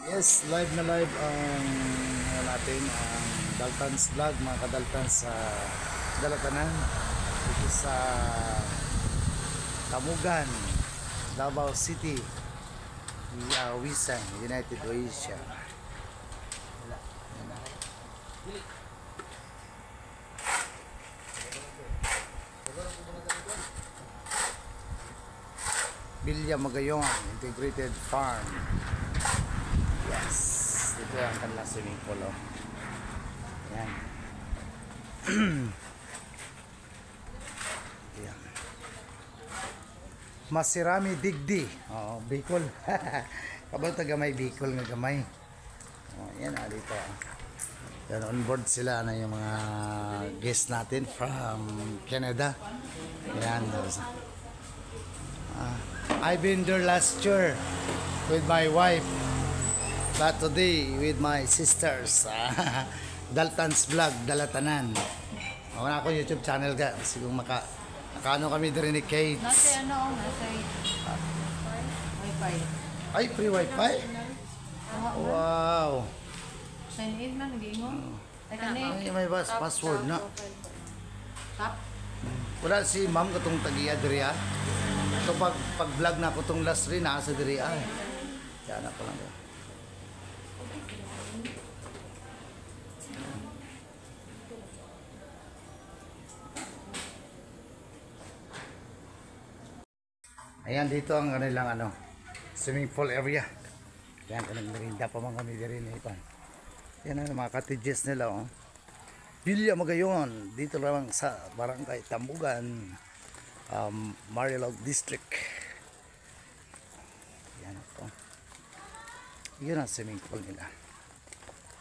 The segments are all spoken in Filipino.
Yes, live na live ang natin ang Daltons Vlog, mga kadaltans sa Dalatanan dito sa Tamugan, Davao City, Wisan, United Oasia. Bilya Magayon Integrated Farm. Yes, dito ang kanilang swimming pool. Oh. Yan. Yan. Masirami Digdi. Oh, Bicol. Kabalo taga may Bicol nga gamay. Oh, yan dito. Yan, on board sila na yung mga guests natin from Canada. Yan. I've been there last year with my wife. But today with my sisters, Daltons Vlog, Dalatanan. Wala ako YouTube channel ka. Kasi kung nakaano kami din ni Kate. Nasa Wi-Fi. Ay, free Wi-Fi? Wow. Sign in man, nag-iingon. Ay, may password na. Tap. Wala si ma'am katong tagiya diri ha. So pag vlog na ko tong last rin sa diri ay. Yan ako lang. Ayan, dito ang kanilang swimming pool area. Yan, kanang merinda pa man kami diri ni Ipan. Yan ang mga cottages nila. Oh. Bilya Magayon, dito lang sa Barangay Tamugan, Marilog District. Yan ito. Yan ang swimming pool nila.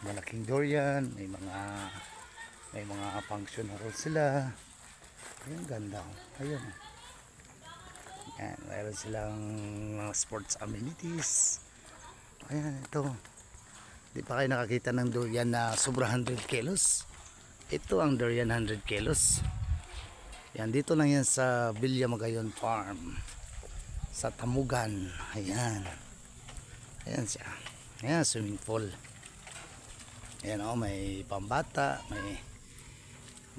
Malaking door yan, may mga function hall sila. Ayun, ganda. Ayun. Yan, mayroon silang sports amenities. Ayan, ito. Di pa kayo nakakita ng durian na sobra 100 kilos. Ito ang durian 100 kilos. Yan, dito lang yan sa Bilya Magayon Farm. Sa Tamugan. Ayan. Ayan siya. Ayan, swimming pool. Ayan o, may pambata.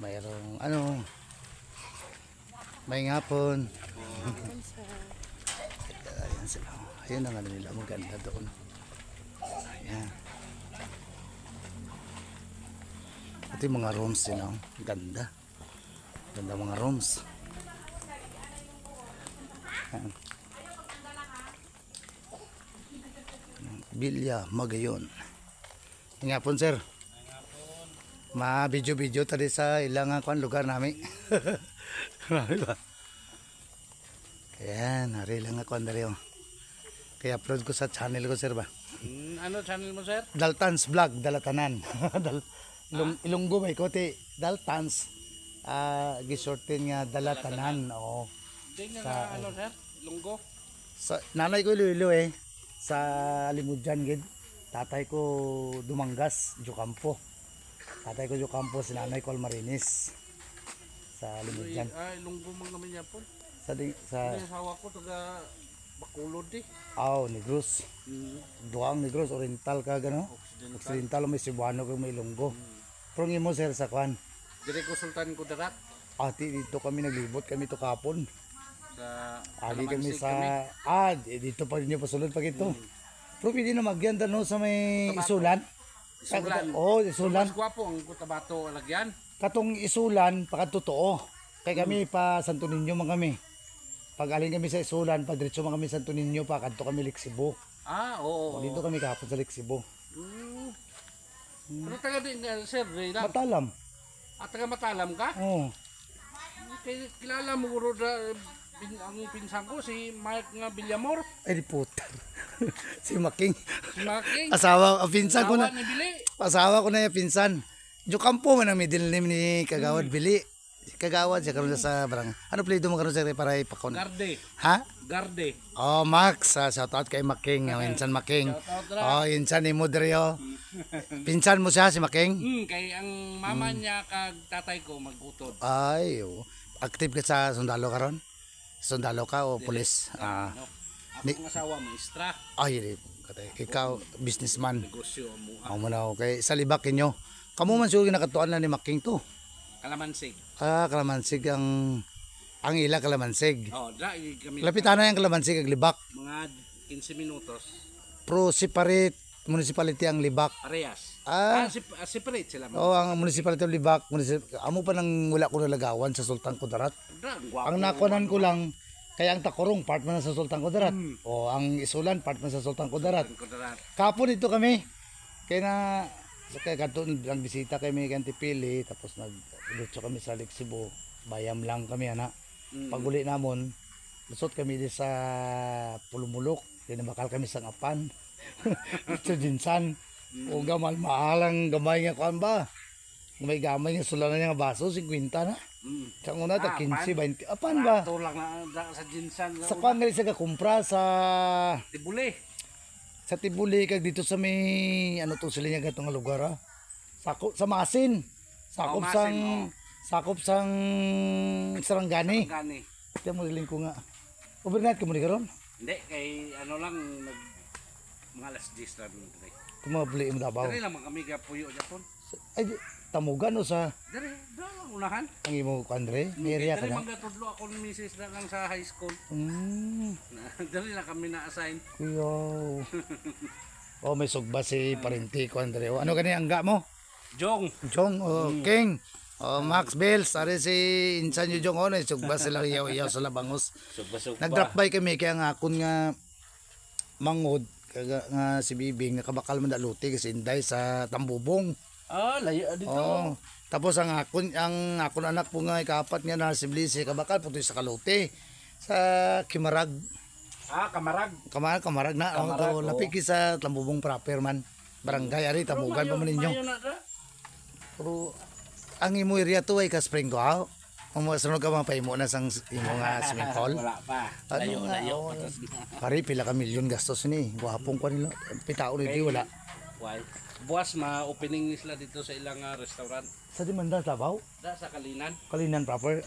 Mayroong may ngapon. Ayan sila. Ayan ang nila. Maganda doon. Ayan. Ito yung mga rooms nila. Ganda. Ganda mga rooms. Ayan. Bilya Magayon. Ngapon sir. Ma-video-video tadi sa ilang lugar namin. Marami ba? Ayan, hari lang ako andali oh. Kaya upload ko sa channel ko sir ba? Ano channel mo sir? Daltons Vlog, Dalatanan. Ilunggo ba ikote? Daltons. Gisortin nga Dalatanan. Oh. Tingnan nga sir? Ilunggo? Sa, nanay ko Iloilo eh. Sa Limudyan gid. Tatay ko Dumangas, Jucampo. Tatay ko Jucampo, si nanay ko Almarinis. Sa Limudyan. Ilunggo mang naman yapon. Sa asawa ko taga Bacolod eh. Negros. Duang Negros, Oriental ka gano. Occidental may Cebuano kag may Ilonggo. Pero ngimo sir sa kwan. Dire ko Sultan Kudarat. Dito kami naglibot kami to kapon. Sa Kami sa dito pa rin pasulod pag ito. Pero pwede na magyanda no sa may isulan. Isulan. Isulan. Mas gwapo ang Cotabato lagyan. Katong isulan pakatotoo. Kay kami pa Santo Niño man kami. Pag aling kami sa isulan, pa diretso man kami Santo Niño pa kadto kami Lixibo. Oo. Dito kami kahapon sa Lixibo. Pero taga din sir, Matalam. taga Matalam ka? Oo. Kilala mo guro ang pinsan ko si Mark nga Villamor. Ay di puta. Si Making. Si Making. Pinsan ko na. Ni Bili. Asawa ko na yung pinsan. Jukampo man ang middle name ni Kagawad Bili. Kagawad siya karon sa barang. Ano play mo karon sa para ipakon? Garde. Ha? Garde. Oh, Max, shout out kay Making, insan Making. Insan ni Mudrio. Pinsan mo siya si Making? Kay ang mama niya kag tatay ko magutod. Ay, active ka sa sundalo karon? Sundalo ka o pulis? Ako ang asawa maestra. Ay, Katay ikaw businessman. Negosyo mo. Amo na kay sa libak inyo. Kamo man siguro nakatuan na ni Making to. Kalamansig. Kalamansig ang ila kalamansig. Oh, dai kami. Lapitan na yung kalamansig ag libak. Mga 15 minutos. Pro separate municipality ang libak. Parehas. Separate sila mo. Oh, ang municipality of Libak, amo pa nang wala ko nalagawan sa Sultan Kudarat. Ang nakunan ko lang kaya ang Takurong part man sa Sultan Kudarat. O ang Isulan part man sa Sultan Kudarat. Kapon dito kami. Kaya na kaya kadto ang bisita kami kay Antipili tapos nagdutso kami sa Lake Cebu. Bayam lang kami ana. Paguli namon, lusot kami di sa Pulumulok. Dinabakal kami sa Ngapan. Sa Jinsan. O gamal maalang gamay nga kuan ba? Gamay nga sulanan nga baso 50 na. Sa una ta 15 20. Apan ba? Tulak na sa Jinsan. Sa kuan gali sa kumpra sa Tibuli. sa Tibuli kag dito sa may ano to sila nga gatong lugar ha. Sa Masin. Sakop Masin, sang sakop sang Sarangani. Gani. Kaya mo giling ko nga. Overnight ka mo ni karon? Hindi kay ano lang mga alas 10 lang dre. Kumabli mo dabaw. Dre lang kami gapuyo Japon. Ay tamugan o sa Dre, lang unahan. ang imo Andre, may area ka Dre na. mangatudlo ako ni Mrs. na lang sa high school. Dre lang kami na-assign. Kuyaw. Oh, may sugba si Parenti ko Andre. O, ano gani ang ga mo? Jong. Jong King. Max Bills, ari si Insan yu Jong ono, sugba sila iyaw sa Labangos. Sugba-sugba. Nag-drop by kami kaya nga akon nga mangod kaga nga si Bibing nakabakal man daluti kasi inday sa Tambubong. Layo dito. Oh. Tapos ang akon anak po nga ikapat nga na si Blisi kabakal puto sa Kalote sa Kimarag. Kamarag. Kamarag na ang to napiki sa Tambubong proper man. Barangay ari tamugan pa man ninyo. Pero ang imo area to ay ka spring ko aw. Kung masunod ka mga paimo na sang imo nga swimming pool. Wala pa. Ano nga, pare pila ka milyon gastos ni. Gwapong ko nila. Pitao ni di wala. Why? Buwas ma-opening sila dito sa ilang restaurant. Sa di man Davao, Da sa Kalinan. Kalinan proper.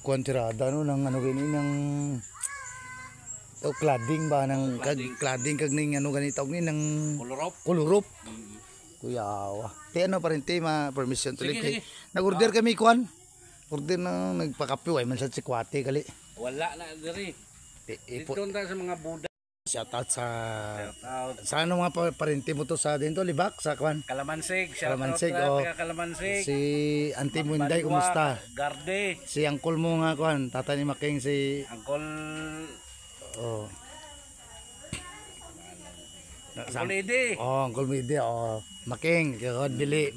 Kuantirada no nang ano gini nang cladding ba nang cladding kag ning ano ganito ni nang Kulurop. kulurop. Kuyawa. Ti ano pa rin ti permission tuloy Sige, kay. Nag-order kami kuan. Order na nagpakape way man sa Chikwate kali. Wala na diri. Dito na sa mga Buda. Shout out sa Out. sa ano mga parente mo to sa dito Libak sa kuan. Kalamansig. Kalamansig, Kalamansig. Si Auntie Munday kumusta? Garde. Si uncle mo nga kuan, tatay ni Making si Angkol. oh. Angkol Ede. Oh, uncle Midi, oh. Making, God Bili.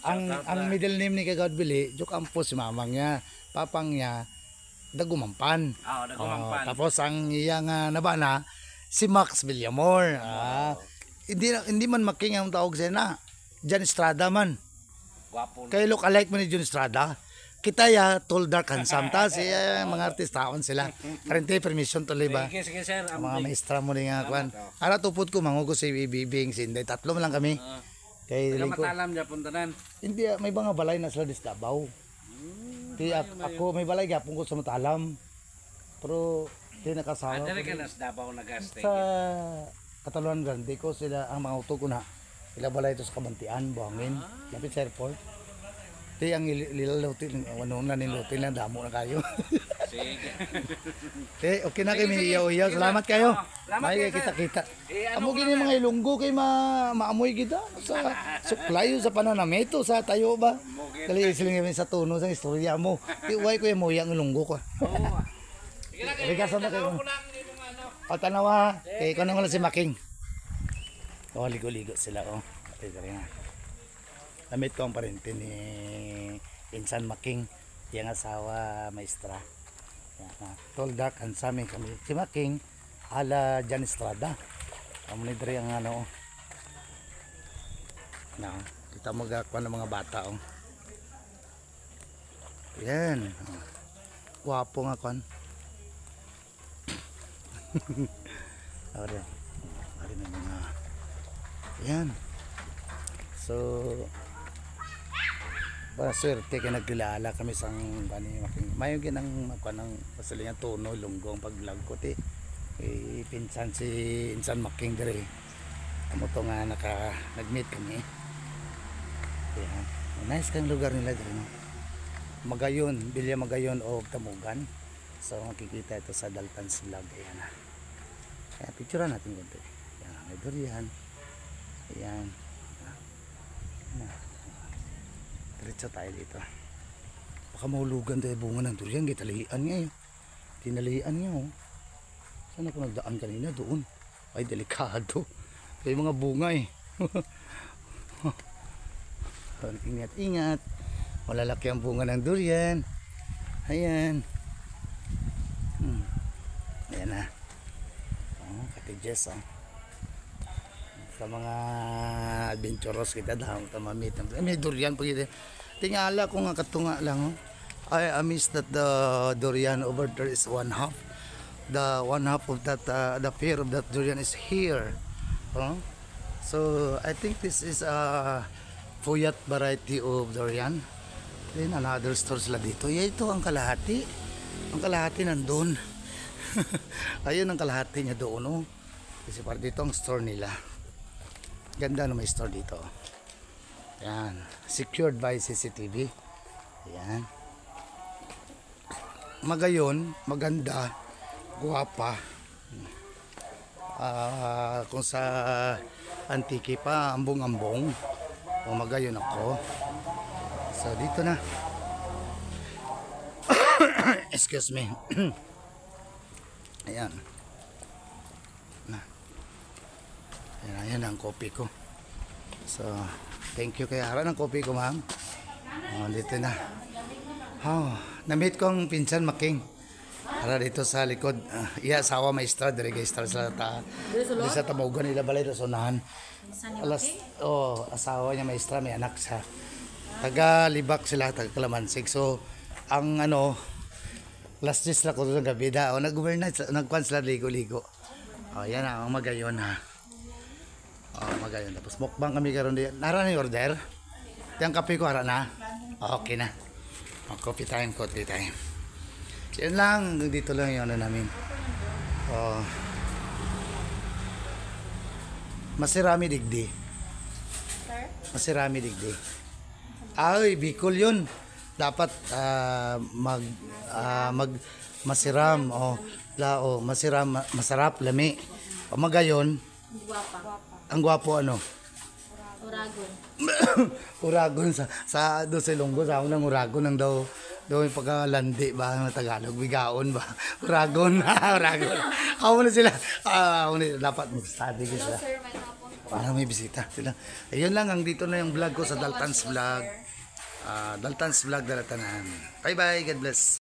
Ang middle name ni God Bili, Juk Ampo si mamang niya, papang niya Dagumampan. Dagumampan. Tapos ang iya nga nabana si Max Villamor. Hindi man Making ang tawag siya na. John Estrada man. Gwapo. Kay look alike mo ni John Estrada. Kita ya tall dark handsome ta si mga artistaon sila. Karente permission tuloy ba? Sige sir. Ang mga maestra mo ni nga kwan. Ara tupod ko mangugo si Bibing si Inday. Tatlo man lang kami. Kay Taga ko. Matalam Japon tanan. Hindi may mga balay na sila sa Davao. Di ako may balay gapon ko sa Matalam. Pero di nakasawa Dere ko. ka na sa Davao nagaste. Sa Catalan Grande ko sila ang mga uto ko na. Sila balay ito sa Kamantian, Buhangin, lapit sa airport. Di ang lilalutin, ano na nilutin na damo na kayo. Sige. Okay na kayo, may iyaw-iyaw. Salamat kayo. Salamat May kayo, sir. kita-kita. Ano Amo gini mga ilunggo kay maamoy kita sa suklayo sa pananamito sa tayo ba. Dali sila kami sa tuno sa istorya mo. Iway ko yung moya ng ilunggo ko. Sige na kayo. Rigasan na kayo. Kulang din mga ano. O tanawa, kay ko nang si Making. O ligo-ligo sila o. Ito rin nga. Damit ko ang parente ni Insan Making, yung asawa maestra. Yan, tall dark handsome kami. Si Making ala Jan Estrada. Kamo ni diri ang ano. Na, kita magakuan ng mga bata oh. Yan. Guwapo nga kon. Ora. Ari na mga. Yan. So para swerte kay nagkilala kami sang bani Making. Mayo ginang makuan ng pasalingan tuno lunggong pag-vlog ko ti. pinsan si Insan Making dire. Amo to nga nag-meet kami. Ayan. Nice kang lugar nila dire, no? Magayon, Bilya Magayon o Tamugan. So makikita ito sa Dalton's Vlog. Ayan na. Kaya picturean natin konti. Ayan, may durian. Ayan. Ayan. Diretso tayo dito. Baka mahulugan tayo bunga ng durian. Tinalian niya yun. Tinalian niya, oh. Saan ako nagdaan kanina? Doon. Ay, delikado. Kaya mga bunga eh. Ingat, ingat. Malalaki ang bunga ng durian. Ayan. Ayan na. Oh, cottages, oh. Sa mga adventurous kita dahil tamamit. May durian po kita. Tingala ko nga katunga lang, oh. I amazed that the durian over there is one half. The one half of that, the pear of that durian is here. Oh. So I think this is a puyat variety of durian. Then another store sila dito. Yeah, ito ang kalahati. Ang kalahati nandun. Ayun ang kalahati niya doon, oh. Kasi para dito ang store nila. Ganda na may store dito. Yan. Secured by CCTV. Yan. Magayon, maganda, guwapa. Kung sa Antique pa, ambong-ambong. Kung magayon ako. So dito na. Excuse me. Ayan. Na. Ayan ang kopi ko. So, thank you kay Ara ng kopi ko, ma'am. Oh, dito na. Oh, na-meet ko ang pinsan Making. Ara dito sa likod. Iya, asawa maestra, dire maestra sa di sa Tamugan nila balay sa unahan. Asawa niya maestra, may anak siya. Taga Libak sila, taga Kalamansig. So, ang last days lang ko doon gabi da. O, nag-overnight, nag-kwan sila ligo-ligo. O, yan ang magayon, ha. O, magayon. Tapos mukbang kami karon diyan. Nara na yung order. Yung kape ko, hara na. Okay na. O, coffee time. Yan lang. Dito lang yung namin. O, Masirami Digdi. Masirami Digdi. Ay, Bicol yun. Dapat masiram masiram, masarap, lami. O magayon, ang gwapo Uragon. Uragon sa do sa Ilonggo sa unang Uragon ang daw yung pagkalandi ba ng Tagalog, bigaon ba? Uragon. Uragon. Ako na sila. Dapat mag-study ko sila. Para may bisita sila. Ayun lang, ang dito na yung vlog ko sa Dalton's Vlog. Dalton's Vlog Dalatanan. Bye bye, God bless.